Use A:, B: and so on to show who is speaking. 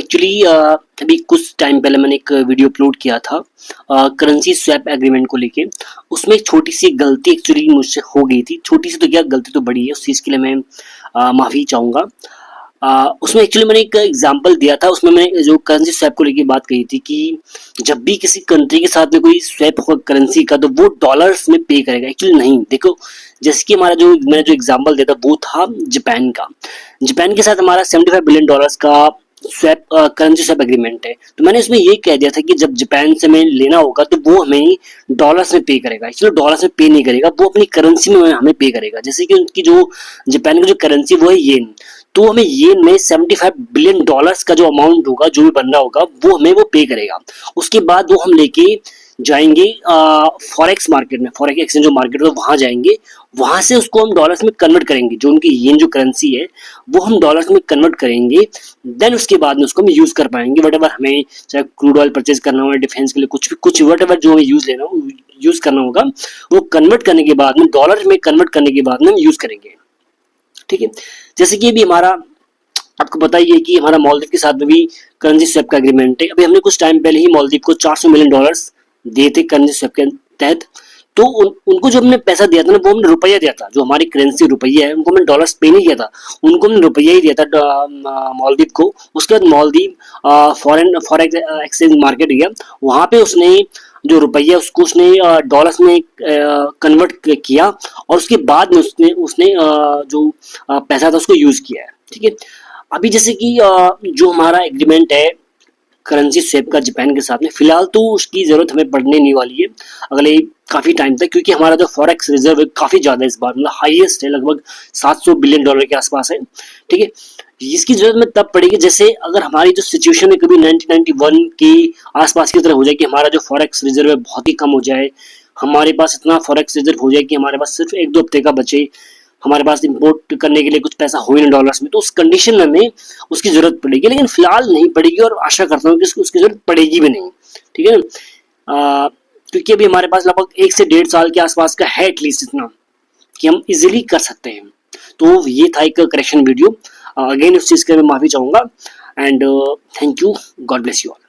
A: Actually अभी कुछ time पहले मैंने एक वीडियो अपलोड किया था करेंसी स्वैप एग्रीमेंट को लेके। उसमें एक छोटी सी गलती एक्चुअली मुझसे हो गई थी। छोटी सी तो क्या, गलती तो बड़ी है, उस चीज़ के लिए मैं माफ़ी चाहूँगा। उसमें एक्चुअली मैंने एक एग्जांपल दिया था, उसमें मैंने जो करेंसी स्वैप को लेके बात कही थी कि जब भी किसी कंट्री के साथ में कोई स्वैप होगा करेंसी का तो वो डॉलर्स में पे करेगा। एक्चुअली नहीं, देखो जैसे कि हमारा जो मैंने जो एग्जांपल दिया था वो था जापान का। जापान के साथ हमारा $75 बिलियन का स्वैप करेंसी स्वैप एग्रीमेंट है। तो मैंने इसमें ये कह दिया था कि जब जापान से हमें लेना होगा तो वो हमें डॉलर्स में पे करेगा। एक्चुअली डॉलर्स में पे नहीं करेगा, वो अपनी करेंसी में हमें पे करेगा। जैसे कि उनकी जो जापान की जो करेंसी वो है येन, तो हमें येन में $75 बिलियन का जो अमाउंट होगा, जो भी बनना होगा, वो हमें वो पे करेगा। उसके बाद वो हम लेके जाएंगे फॉरेक्स मार्केट में, फॉरेक्स एक्सचेंज जो मार्केट है वहां जाएंगे, वहां से उसको हम डॉलर्स में कन्वर्ट करेंगे। जो उनकी येन जो करेंसी है वो हम डॉलर्स में कन्वर्ट करेंगे। देन उसके बाद में उसको हम यूज कर पाएंगे, वट एवर हमें, चाहे क्रूड ऑयल परचेज करना हो, डिफेंस के लिए कुछ वट एवर जो हमें यूज करना होगा, वो कन्वर्ट करने के बाद में, डॉलर में कन्वर्ट करने के बाद में हम यूज करेंगे। ठीक है, जैसे कि अभी हमारा आपको पता ही है कि हमारा मालदीव के साथ में भी करेंसी स्वैप का एग्रीमेंट है। अभी हमने कुछ टाइम पहले ही मालदीव को $400 मिलियन दिए थे करेंसी स्वैप के तहत। तो उनको जो हमने पैसा दिया था ना, वो हमने रुपया दिया था। जो हमारी करेंसी रुपया है, उनको हमने डॉलर्स पे नहीं किया था, उनको हमने रुपया ही दिया था मालदीव को। उसके बाद मालदीव फॉरेक्स एक्सचेंज मार्केट गया, वहां पे उसने जो रुपया उसको उसने डॉलर्स में कन्वर्ट किया और उसके बाद में उसने उसने जो पैसा था उसको यूज किया है। ठीक है, अभी जैसे कि जो हमारा एग्रीमेंट है करेंसी स्वैप का जापान के साथ में, फिलहाल तो उसकी जरूरत हमें पड़ने नहीं वाली है अगले काफी टाइम तक, क्योंकि हमारा जो फॉरेक्स रिजर्व है काफी ज्यादा इस बार, मतलब हाईएस्ट है, लगभग $700 बिलियन के आसपास है। ठीक है, इसकी जरूरत में तब पड़ेगी जैसे अगर हमारी जो सिचुएशन है कभी 1991 के आसपास की तरह हो जाए कि हमारा जो फॉरेक्स रिजर्व है बहुत ही कम हो जाए, हमारे पास इतना फॉरेक्स रिजर्व हो जाए कि हमारे पास सिर्फ 1-2 हफ्ते का बचे, हमारे पास इंपोर्ट करने के लिए कुछ पैसा हो ही ना डॉलर्स में, तो उस कंडीशन में हमें उसकी जरूरत पड़ेगी। लेकिन फिलहाल नहीं पड़ेगी और आशा करता हूँ कि उसकी जरूरत पड़ेगी भी नहीं। ठीक है ना, क्योंकि अभी हमारे पास लगभग 1 से 1.5 साल के आसपास का है एटलीस्ट इतना कि हम इजिली कर सकते हैं। तो ये था एक करेक्शन वीडियो। अगेन उस चीज़ के मैं माफ़ी चाहूँगा and thank you, God bless you all.